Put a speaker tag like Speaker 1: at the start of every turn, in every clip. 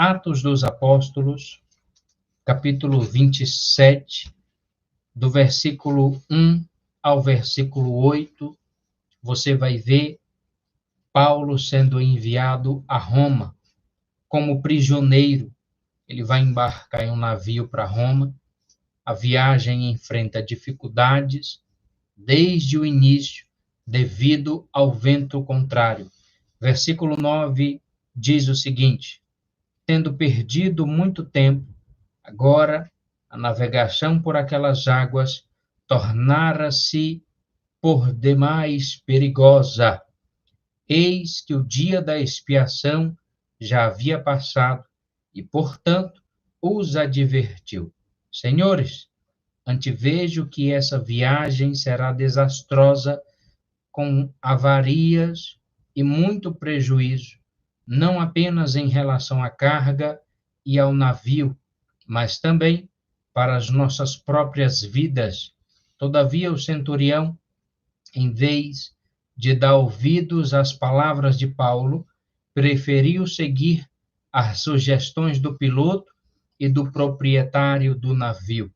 Speaker 1: Atos dos Apóstolos, capítulo 27, do versículo 1 ao versículo 8, você vai ver Paulo sendo enviado a Roma como prisioneiro. Ele vai embarcar em um navio para Roma. A viagem enfrenta dificuldades desde o início, devido ao vento contrário. Versículo 9 diz o seguinte: tendo perdido muito tempo, agora a navegação por aquelas águas tornara-se por demais perigosa. Eis que o dia da expiação já havia passado e, portanto, os advertiu: senhores, antevejo que essa viagem será desastrosa, com avarias e muito prejuízo, não apenas em relação à carga e ao navio, mas também para as nossas próprias vidas. Todavia, o centurião, em vez de dar ouvidos às palavras de Paulo, preferiu seguir as sugestões do piloto e do proprietário do navio,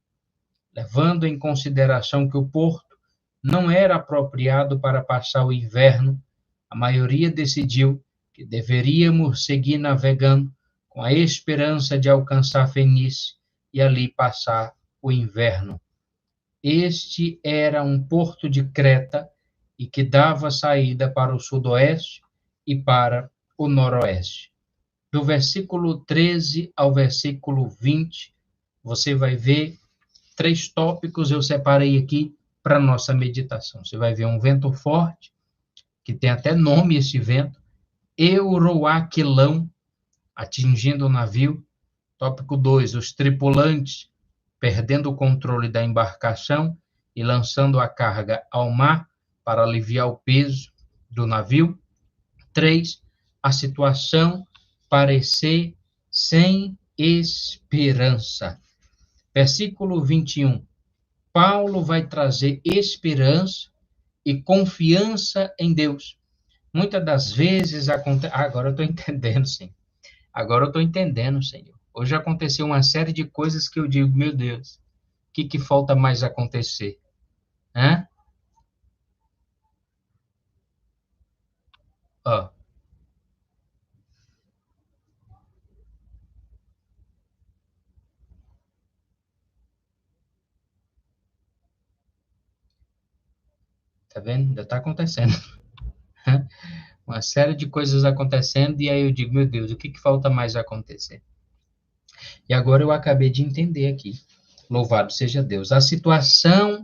Speaker 1: levando em consideração que o porto não era apropriado para passar o inverno. A maioria decidiu que deveríamos seguir navegando com a esperança de alcançar Fenícia e ali passar o inverno. Este era um porto de Creta e que dava saída para o sudoeste e para o noroeste. Do versículo 13 ao versículo 20, você vai ver 3 tópicos eu separei aqui para nossa meditação. Você vai ver um vento forte, que tem até nome esse vento, Euroaquilão, atingindo o navio. Tópico 2, os tripulantes perdendo o controle da embarcação e lançando a carga ao mar para aliviar o peso do navio. 3, a situação parecer sem esperança. Versículo 21. Paulo vai trazer esperança e confiança em Deus. Muitas das vezes acontece. Agora eu estou entendendo, Senhor. Agora eu estou entendendo, Senhor. Hoje aconteceu uma série de coisas que eu digo, meu Deus, o que falta mais acontecer? Hã? Ó. Tá vendo? Ainda está acontecendo. Uma série de coisas acontecendo, e aí eu digo, meu Deus, o que falta mais acontecer? E agora eu acabei de entender aqui. Louvado seja Deus. A situação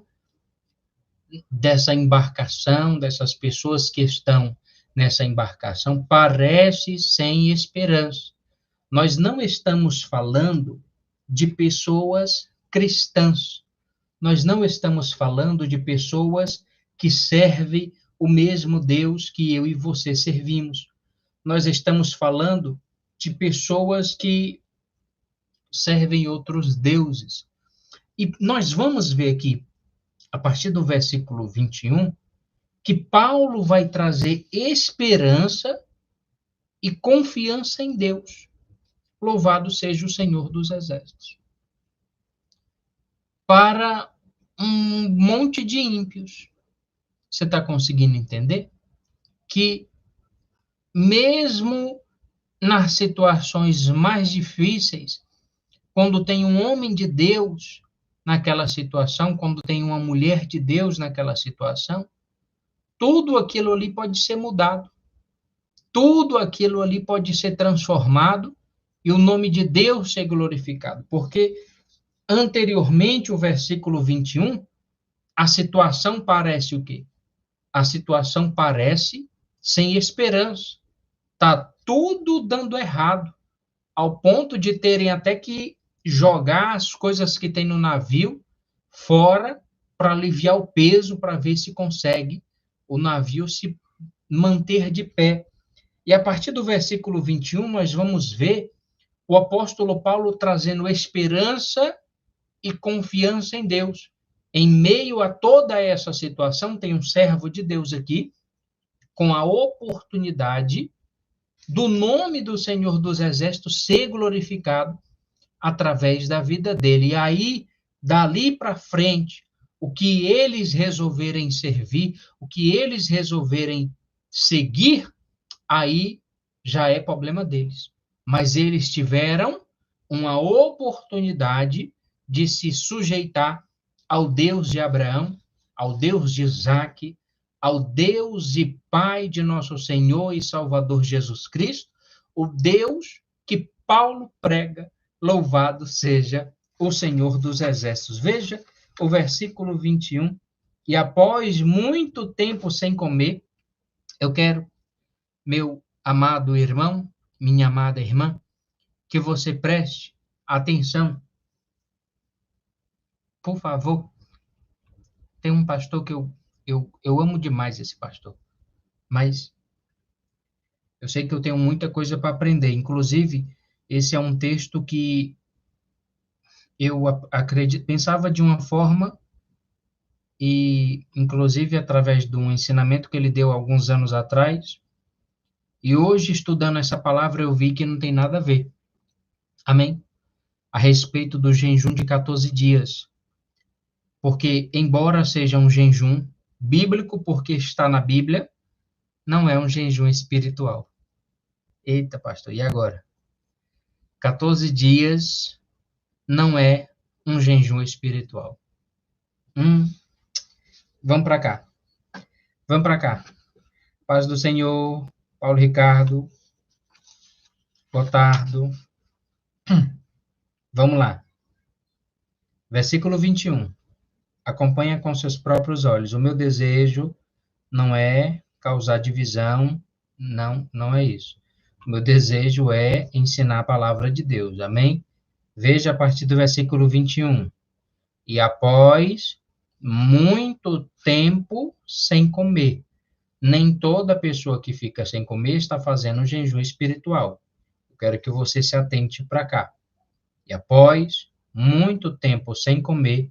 Speaker 1: dessa embarcação, dessas pessoas que estão nessa embarcação, parece sem esperança. Nós não estamos falando de pessoas cristãs. Nós não estamos falando de pessoas que servem o mesmo Deus que eu e você servimos. Nós estamos falando de pessoas que servem outros deuses. E nós vamos ver aqui, a partir do versículo 21, que Paulo vai trazer esperança e confiança em Deus. Louvado seja o Senhor dos Exércitos. Para um monte de ímpios. Você está conseguindo entender? Que mesmo nas situações mais difíceis, quando tem um homem de Deus naquela situação, quando tem uma mulher de Deus naquela situação, tudo aquilo ali pode ser mudado. Tudo aquilo ali pode ser transformado e o nome de Deus ser glorificado. Porque anteriormente, o versículo 21, a situação parece o quê? A situação parece sem esperança. Está tudo dando errado, ao ponto de terem até que jogar as coisas que tem no navio fora para aliviar o peso, para ver se consegue o navio se manter de pé. E a partir do versículo 21, nós vamos ver o apóstolo Paulo trazendo esperança e confiança em Deus. Em meio a toda essa situação, tem um servo de Deus aqui, com a oportunidade do nome do Senhor dos Exércitos ser glorificado através da vida dele. E aí, dali para frente, o que eles resolverem servir, o que eles resolverem seguir, aí já é problema deles. Mas eles tiveram uma oportunidade de se sujeitar ao Deus de Abraão, ao Deus de Isaque, ao Deus e Pai de nosso Senhor e Salvador Jesus Cristo, o Deus que Paulo prega, louvado seja o Senhor dos Exércitos. Veja o versículo 21. E após muito tempo sem comer, eu quero, meu amado irmão, minha amada irmã, que você preste atenção. Por favor, tem um pastor que eu amo demais esse pastor, mas eu sei que eu tenho muita coisa para aprender. Inclusive, esse é um texto que eu acredito, pensava de uma forma e, inclusive, através de um ensinamento que ele deu alguns anos atrás, e hoje, estudando essa palavra, eu vi que não tem nada a ver. Amém? A respeito do jejum de 14 dias. Porque, embora seja um jejum bíblico, porque está na Bíblia, não é um jejum espiritual. Eita, pastor, e agora? 14 dias não é um jejum espiritual. Vamos para cá. Vamos para cá. Paz do Senhor, Paulo Ricardo, Gotardo. Vamos lá. Versículo 21. Acompanha com seus próprios olhos. O meu desejo não é causar divisão, não é isso. O meu desejo é ensinar a palavra de Deus. Amém? Veja a partir do versículo 21. E após muito tempo sem comer. Nem toda pessoa que fica sem comer está fazendo um jejum espiritual. Eu quero que você se atente para cá. E após muito tempo sem comer,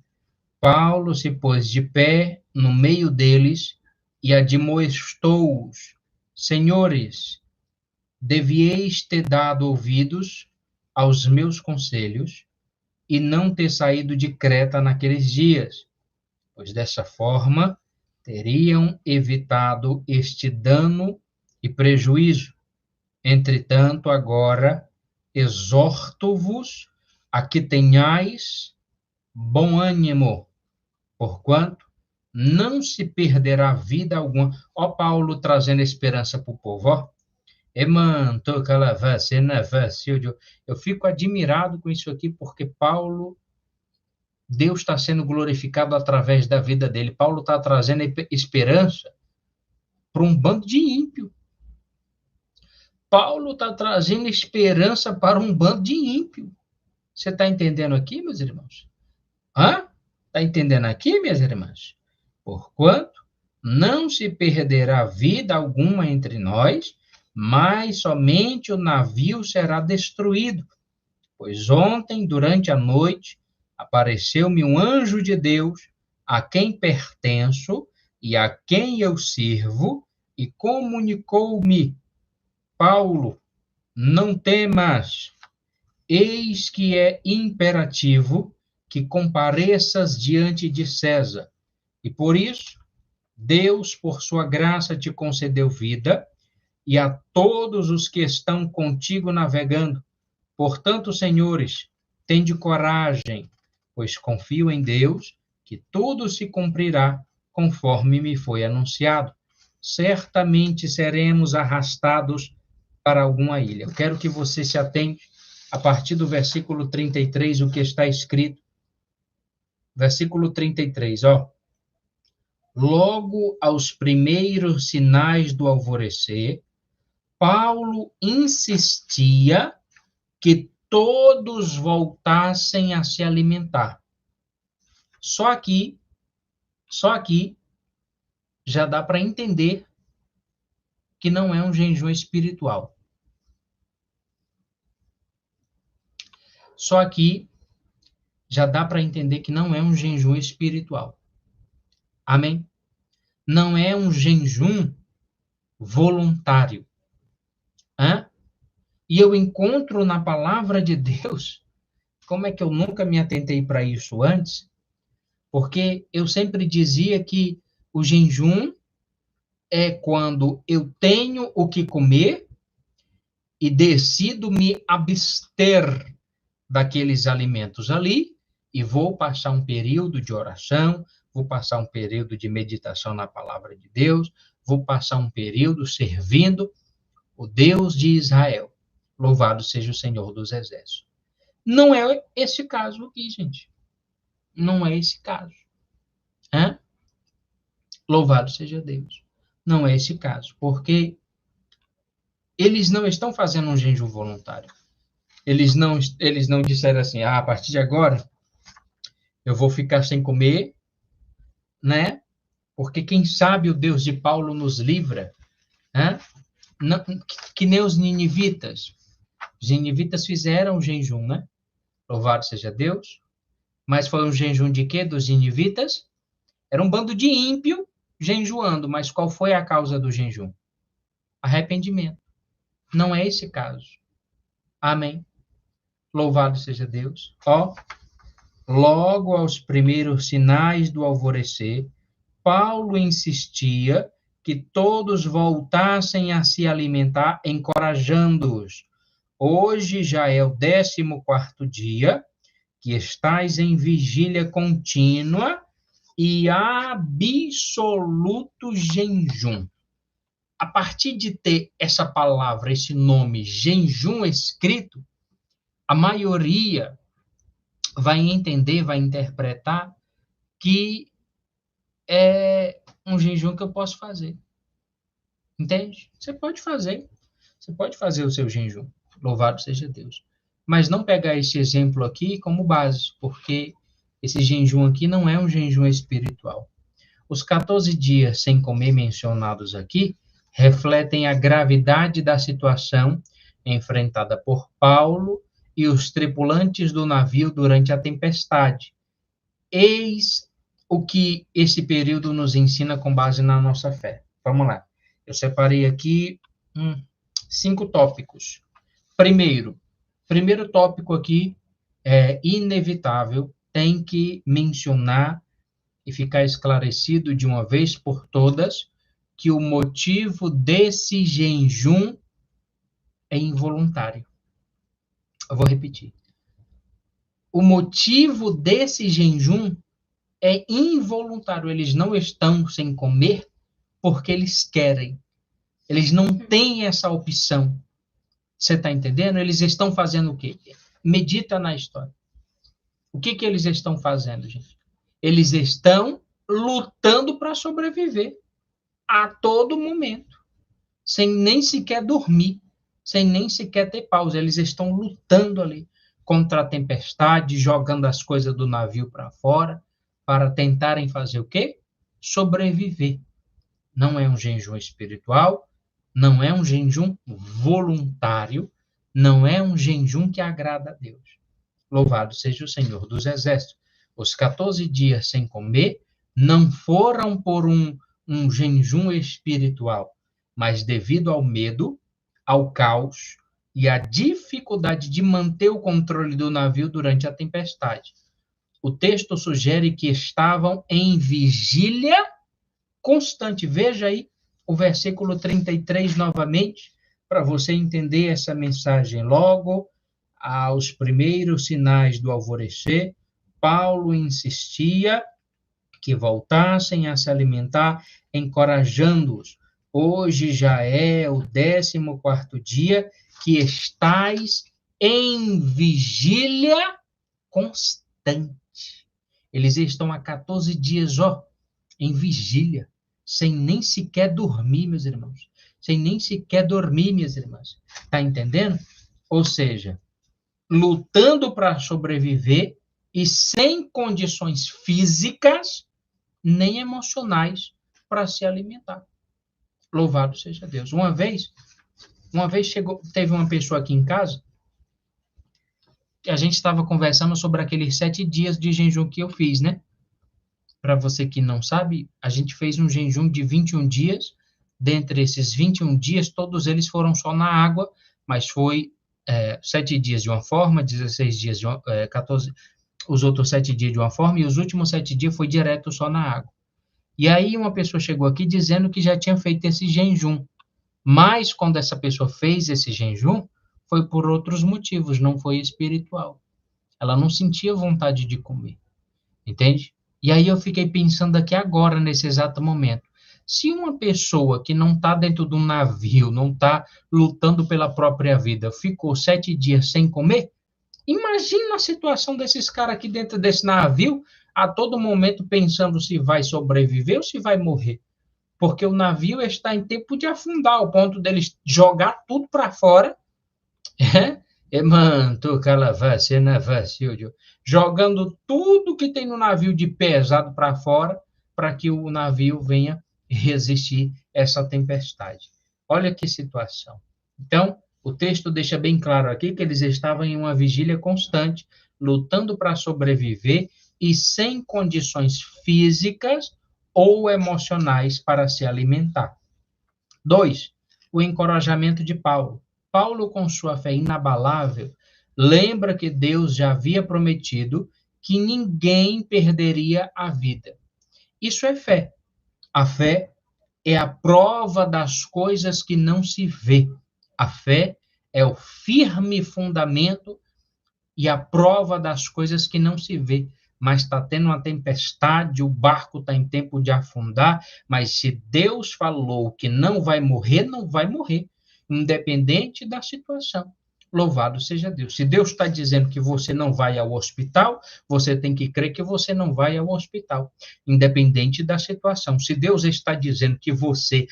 Speaker 1: Paulo se pôs de pé no meio deles e admoestou-os: Senhores, devieis ter dado ouvidos aos meus conselhos e não ter saído de Creta naqueles dias, pois dessa forma teriam evitado este dano e prejuízo. Entretanto, agora exorto-vos a que tenhais bom ânimo, porquanto não se perderá vida alguma. Ó Paulo trazendo esperança para o povo, ó. Eu fico admirado com isso aqui, porque Paulo, Deus está sendo glorificado através da vida dele. Paulo está trazendo esperança para um bando de ímpio. Paulo está trazendo esperança para um bando de ímpio. Você está entendendo aqui, meus irmãos? Está entendendo aqui, minhas irmãs? Porquanto não se perderá vida alguma entre nós, mas somente o navio será destruído. Pois ontem, durante a noite, apareceu-me um anjo de Deus, a quem pertenço e a quem eu sirvo, e comunicou-me: Paulo, não temas, eis que é imperativo que compareças diante de César. E por isso, Deus, por sua graça, te concedeu vida, e a todos os que estão contigo navegando. Portanto, senhores, tende coragem, pois confio em Deus, que tudo se cumprirá conforme me foi anunciado. Certamente seremos arrastados para alguma ilha. Eu quero que você se atente a partir do versículo 33, o que está escrito. Versículo 33, ó. Logo aos primeiros sinais do alvorecer, Paulo insistia que todos voltassem a se alimentar. Só aqui já dá para entender que não é um jejum espiritual. Só aqui já dá para entender que não é um jejum espiritual. Amém? Não é um jejum voluntário. e eu encontro na palavra de Deus, como é que eu nunca me atentei para isso antes? Porque eu sempre dizia que o jejum é quando eu tenho o que comer e decido me abster daqueles alimentos ali e vou passar um período de oração, vou passar um período de meditação na palavra de Deus, vou passar um período servindo o Deus de Israel. Louvado seja o Senhor dos Exércitos. Não é esse caso aqui, gente. Não é esse caso. Hã? Louvado seja Deus. Não é esse caso, porque eles não estão fazendo um jejum voluntário. Eles não disseram assim, a partir de agora eu vou ficar sem comer, né? Porque quem sabe o Deus de Paulo nos livra, né? Não, que nem os ninivitas. Os ninivitas fizeram um jejum, né? Louvado seja Deus. Mas foi um jejum de quê? Dos ninivitas? Era um bando de ímpio jejuando, mas qual foi a causa do jejum? Arrependimento. Não é esse caso. Amém. Louvado seja Deus. Ó, logo aos primeiros sinais do alvorecer, Paulo insistia que todos voltassem a se alimentar, encorajando-os. Hoje já é o 14º dia que estais em vigília contínua e absoluto jejum. A partir de ter essa palavra, esse nome, jejum escrito, a maioria vai entender, vai interpretar que é um jejum que eu posso fazer. Entende? Você pode fazer. Você pode fazer o seu jejum. Louvado seja Deus. Mas não pegar esse exemplo aqui como base, porque esse jejum aqui não é um jejum espiritual. Os 14 dias sem comer mencionados aqui refletem a gravidade da situação enfrentada por Paulo e os tripulantes do navio durante a tempestade. Eis o que esse período nos ensina com base na nossa fé. Vamos lá. Eu separei aqui 5 tópicos. Primeiro tópico aqui é inevitável, tem que mencionar e ficar esclarecido de uma vez por todas que o motivo desse jejum é involuntário. Eu vou repetir. O motivo desse jejum é involuntário. Eles não estão sem comer porque eles querem. Eles não têm essa opção. Você está entendendo? Eles estão fazendo o quê? Medita na história. O que eles estão fazendo, gente? Eles estão lutando para sobreviver a todo momento, sem nem sequer dormir, sem nem sequer ter pausa. Eles estão lutando ali contra a tempestade, jogando as coisas do navio para fora, para tentarem fazer o quê? Sobreviver. Não é um jejum espiritual, não é um jejum voluntário, não é um jejum que agrada a Deus. Louvado seja o Senhor dos Exércitos. Os 14 dias sem comer não foram por um jejum espiritual, mas devido ao medo, ao caos e à dificuldade de manter o controle do navio durante a tempestade. O texto sugere que estavam em vigília constante. Veja aí o versículo 33 novamente, para você entender essa mensagem. Logo aos primeiros sinais do alvorecer, Paulo insistia que voltassem a se alimentar, encorajando-os. Hoje já é o 14º dia que estais em vigília constante. Eles estão há 14 dias, em vigília, sem nem sequer dormir, meus irmãos. Sem nem sequer dormir, minhas irmãs. Tá entendendo? Ou seja, lutando para sobreviver e sem condições físicas nem emocionais para se alimentar. Louvado seja Deus. Uma vez teve uma pessoa aqui em casa que a gente estava conversando sobre aqueles 7 dias de jejum que eu fiz, né? Para você que não sabe, a gente fez um jejum de 21 dias. Dentre esses 21 dias, todos eles foram só na água, mas foi 7 dias de uma forma, 16 dias de 14, os outros 7 dias de uma forma, e os últimos 7 dias foi direto só na água. E aí uma pessoa chegou aqui dizendo que já tinha feito esse jejum, mas quando essa pessoa fez esse jejum, foi por outros motivos, não foi espiritual. Ela não sentia vontade de comer, entende? E aí eu fiquei pensando aqui agora, nesse exato momento, se uma pessoa que não está dentro de um navio, não está lutando pela própria vida, ficou 7 dias sem comer, imagina a situação desses caras aqui dentro desse navio, a todo momento pensando se vai sobreviver ou se vai morrer. Porque o navio está em tempo de afundar, ao ponto deles jogar tudo para fora. Jogando tudo que tem no navio de pesado para fora, para que o navio venha resistir essa tempestade. Olha que situação. Então, o texto deixa bem claro aqui que eles estavam em uma vigília constante, lutando para sobreviver e sem condições físicas ou emocionais para se alimentar. 2. O encorajamento de Paulo. Paulo, com sua fé inabalável, lembra que Deus já havia prometido que ninguém perderia a vida. Isso é fé. A fé é a prova das coisas que não se vê. A fé é o firme fundamento e a prova das coisas que não se vê. Mas está tendo uma tempestade, o barco está em tempo de afundar, mas se Deus falou que não vai morrer, não vai morrer, independente da situação. Louvado seja Deus. Se Deus está dizendo que você não vai ao hospital, você tem que crer que você não vai ao hospital, independente da situação. Se Deus está dizendo que você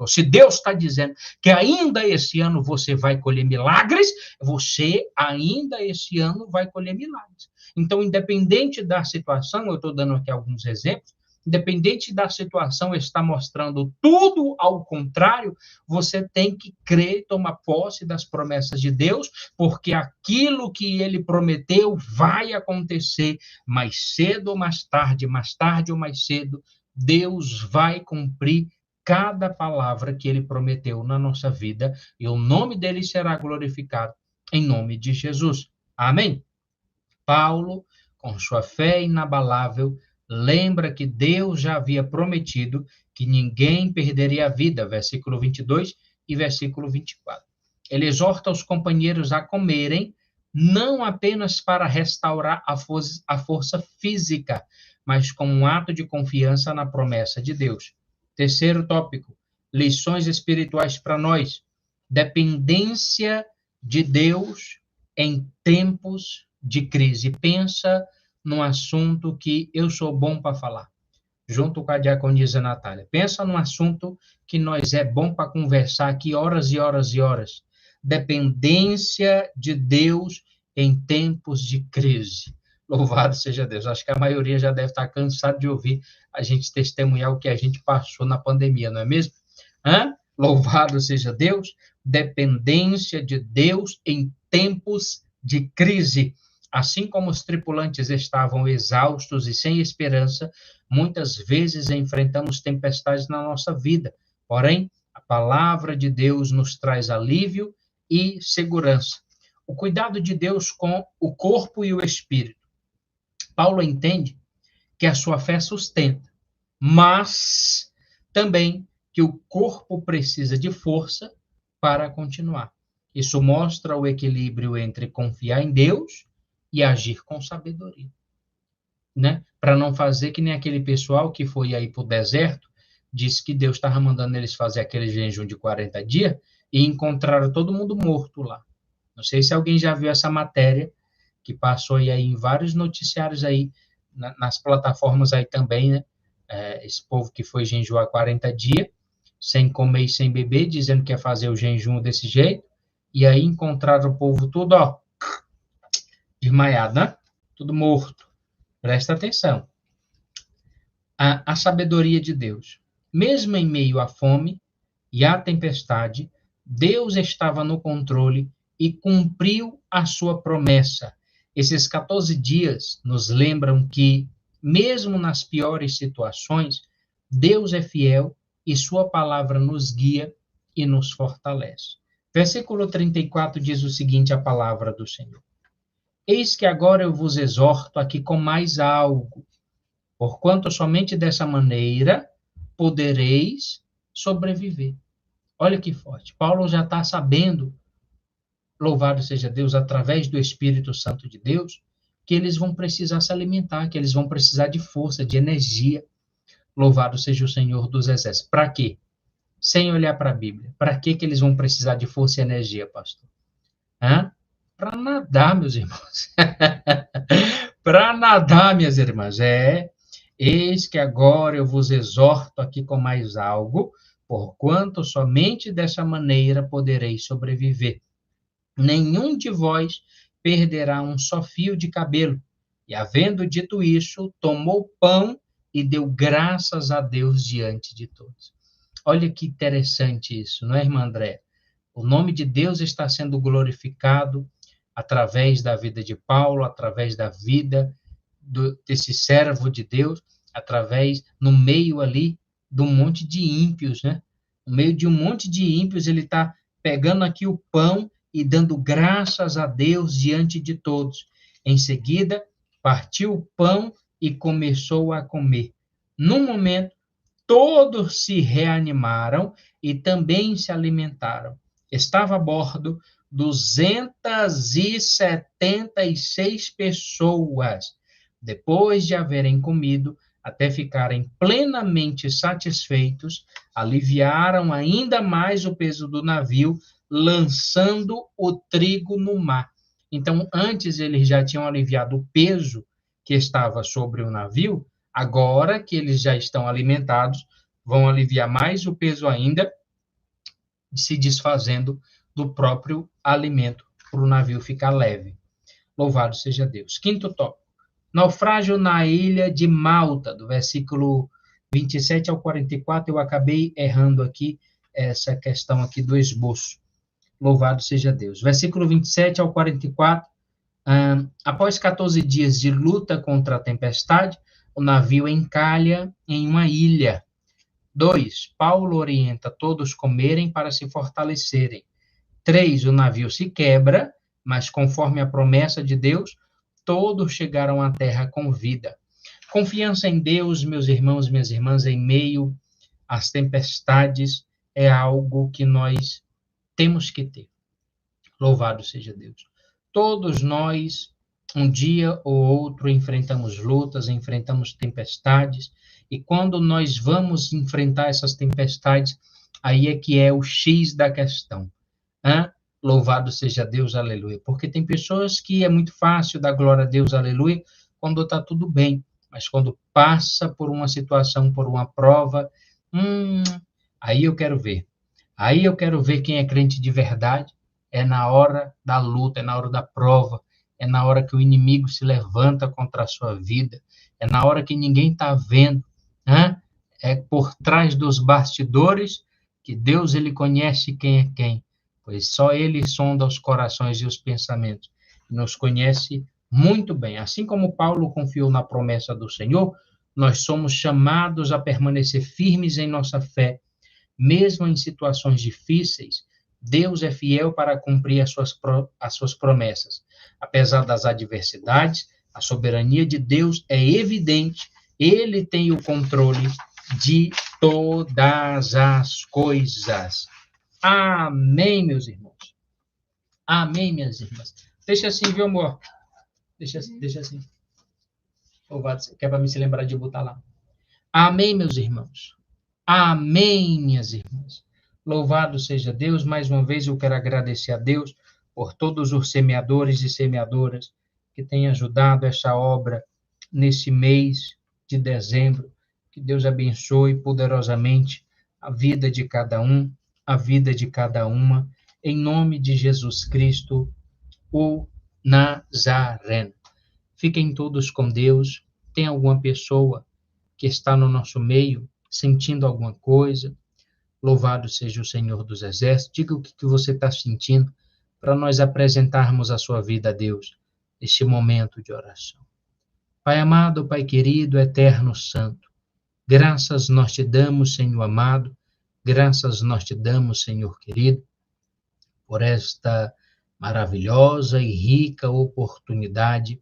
Speaker 1: se Deus está dizendo que ainda esse ano você vai colher milagres, você ainda esse ano vai colher milagres. Então, independente da situação, eu estou dando aqui alguns exemplos, independente da situação está mostrando tudo ao contrário, você tem que crer, tomar posse das promessas de Deus, porque aquilo que ele prometeu vai acontecer mais cedo ou mais tarde ou mais cedo, Deus vai cumprir cada palavra que ele prometeu na nossa vida, e o nome dele será glorificado em nome de Jesus. Amém? Paulo, com sua fé inabalável, lembra que Deus já havia prometido que ninguém perderia a vida, versículo 22 e versículo 24. Ele exorta os companheiros a comerem, não apenas para restaurar a força física, mas como um ato de confiança na promessa de Deus. Terceiro tópico, lições espirituais para nós. Dependência de Deus em tempos de crise. Pensa num assunto que eu sou bom para falar, junto com a diaconisa Natália. Pensa num assunto que nós é bom para conversar aqui horas e horas e horas. Dependência de Deus em tempos de crise. Louvado seja Deus. Acho que a maioria já deve estar cansado de ouvir a gente testemunhar o que a gente passou na pandemia, não é mesmo? Louvado seja Deus. Dependência de Deus em tempos de crise. Assim como os tripulantes estavam exaustos e sem esperança, muitas vezes enfrentamos tempestades na nossa vida. Porém, a palavra de Deus nos traz alívio e segurança. O cuidado de Deus com o corpo e o espírito. Paulo entende que a sua fé sustenta, mas também que o corpo precisa de força para continuar. Isso mostra o equilíbrio entre confiar em Deus e agir com sabedoria, né? Para não fazer que nem aquele pessoal que foi aí para o deserto, disse que Deus estava mandando eles fazer aquele jejum de 40 dias e encontraram todo mundo morto lá. Não sei se alguém já viu essa matéria, que passou aí em vários noticiários aí, nas plataformas aí também, né? Esse povo que foi jejuar 40 dias, sem comer e sem beber, dizendo que ia fazer o jejum desse jeito, e aí encontraram o povo tudo, ó, desmaiado, né? Tudo morto. Presta atenção. A sabedoria de Deus. Mesmo em meio à fome e à tempestade, Deus estava no controle e cumpriu a sua promessa. Esses 14 dias nos lembram que, mesmo nas piores situações, Deus é fiel e sua palavra nos guia e nos fortalece. Versículo 34 diz o seguinte, a palavra do Senhor. Eis que agora eu vos exorto aqui com mais algo, porquanto somente dessa maneira podereis sobreviver. Olha que forte. Paulo já está sabendo, louvado seja Deus, através do Espírito Santo de Deus, que eles vão precisar se alimentar, que eles vão precisar de força, de energia. Louvado seja o Senhor dos Exércitos. Para quê? Sem olhar para a Bíblia. Para que eles vão precisar de força e energia, pastor? Para nadar, meus irmãos. Para nadar, minhas irmãs. Eis que agora eu vos exorto aqui com mais algo, porquanto somente dessa maneira podereis sobreviver. Nenhum de vós perderá um só fio de cabelo. E havendo dito isso, tomou pão e deu graças a Deus diante de todos. Olha que interessante isso, não é, irmã André? O nome de Deus está sendo glorificado através da vida de Paulo, através da vida desse servo de Deus, através, no meio ali, de um monte de ímpios, né? No meio de um monte de ímpios, ele está pegando aqui o pão e dando graças a Deus diante de todos. Em seguida, partiu o pão e começou a comer. Num momento, todos se reanimaram e também se alimentaram. Estava a bordo 276 pessoas. Depois de haverem comido, até ficarem plenamente satisfeitos, aliviaram ainda mais o peso do navio, lançando o trigo no mar. Então, antes eles já tinham aliviado o peso que estava sobre o navio, agora que eles já estão alimentados, vão aliviar mais o peso ainda, se desfazendo do próprio alimento, para o navio ficar leve. Louvado seja Deus. Quinto tópico. Naufrágio na ilha de Malta, do versículo 27 ao 44, eu acabei errando aqui essa questão aqui do esboço. Louvado seja Deus. Versículo 27 ao 44, após 14 dias de luta contra a tempestade, o navio encalha em uma ilha. 2. Paulo orienta todos comerem para se fortalecerem. 3. O navio se quebra, mas conforme a promessa de Deus, todos chegaram à terra com vida. Confiança em Deus, meus irmãos e minhas irmãs, em meio às tempestades, é algo que nós temos que ter. Louvado seja Deus. Todos nós, um dia ou outro, enfrentamos lutas, enfrentamos tempestades, e quando nós vamos enfrentar essas tempestades, aí é que é o X da questão. Louvado seja Deus, aleluia. Porque tem pessoas que é muito fácil dar glória a Deus, aleluia, quando está tudo bem, mas quando passa por uma situação, por uma prova, aí eu quero ver. Aí eu quero ver quem é crente de verdade. É na hora da luta, é na hora da prova, é na hora que o inimigo se levanta contra a sua vida, é na hora que ninguém está vendo, é por trás dos bastidores que Deus, ele conhece quem é quem, pois só ele sonda os corações e os pensamentos, nos conhece muito bem. Assim como Paulo confiou na promessa do Senhor, nós somos chamados a permanecer firmes em nossa fé, mesmo em situações difíceis. Deus é fiel para cumprir as suas promessas. Apesar das adversidades, a soberania de Deus é evidente. Ele tem o controle de todas as coisas. Amém, meus irmãos. Amém, minhas irmãs. Deixa assim, viu, amor? Deixa assim. Que é para me se lembrar de botar lá. Amém, meus irmãos. Amém, minhas irmãs. Louvado seja Deus. Mais uma vez eu quero agradecer a Deus por todos os semeadores e semeadoras que têm ajudado essa obra nesse mês de dezembro. Que Deus abençoe poderosamente a vida de cada um, a vida de cada uma, em nome de Jesus Cristo, o Nazareno. Fiquem todos com Deus. Tem alguma pessoa que está no nosso meio sentindo alguma coisa? Louvado seja o Senhor dos Exércitos. Diga o que você está sentindo para nós apresentarmos a sua vida a Deus neste momento de oração. Pai amado, Pai querido, eterno santo, graças nós te damos, Senhor amado, Graças nós te damos, Senhor querido, por esta maravilhosa e rica oportunidade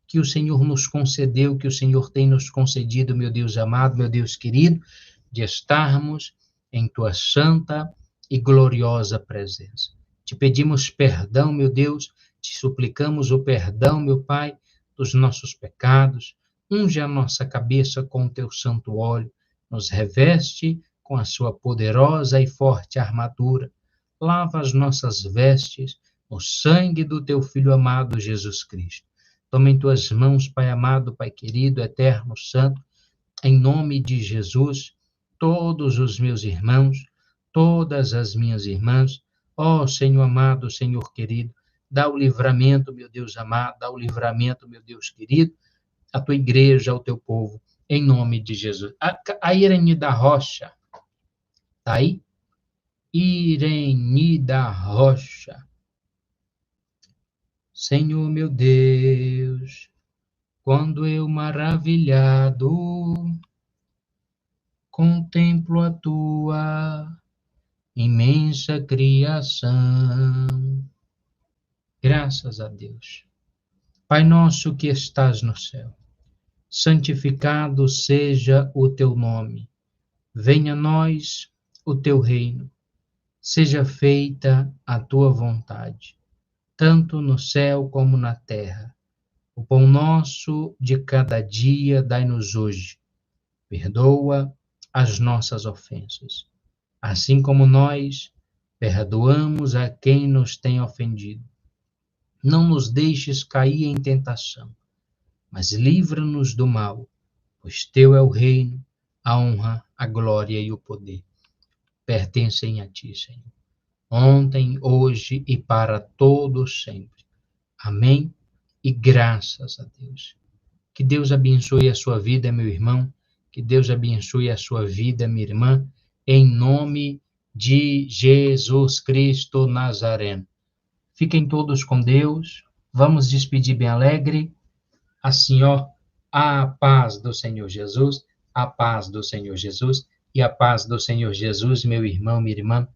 Speaker 1: que o Senhor nos concedeu, que o Senhor tem nos concedido, meu Deus amado, meu Deus querido, de estarmos em tua santa e gloriosa presença. Te pedimos perdão, meu Deus, te suplicamos o perdão, meu Pai, dos nossos pecados. Unge a nossa cabeça com o teu santo óleo, nos reveste com a sua poderosa e forte armadura. Lava as nossas vestes no sangue do teu Filho amado Jesus Cristo. Toma em tuas mãos, Pai amado, Pai querido, eterno, santo, em nome de Jesus, todos os meus irmãos, todas as minhas irmãs, ó Senhor amado, Senhor querido, dá o livramento, meu Deus amado, dá o livramento, meu Deus querido, à tua igreja, ao teu povo, em nome de Jesus. A Irene da Rocha, tá aí? Irene da Rocha. Senhor meu Deus, quando eu maravilhado contemplo a tua imensa criação. Graças a Deus. Pai nosso que estás no céu, santificado seja o teu nome. Venha a nós o teu reino. Seja feita a tua vontade, tanto no céu como na terra. O pão nosso de cada dia dai-nos hoje. Perdoa as nossas ofensas, assim como nós perdoamos a quem nos tem ofendido. Não nos deixes cair em tentação, mas livra-nos do mal, pois teu é o reino, a honra, a glória e o poder. Pertencem a ti, Senhor, ontem, hoje e para todos sempre. Amém? E graças a Deus. Que Deus abençoe a sua vida, meu irmão. Que Deus abençoe a sua vida, minha irmã. Em nome de Jesus Cristo Nazareno. Fiquem todos com Deus. Vamos despedir bem alegre. Assim, ó, a paz do Senhor Jesus, a paz do Senhor Jesus e a paz do Senhor Jesus, meu irmão, minha irmã.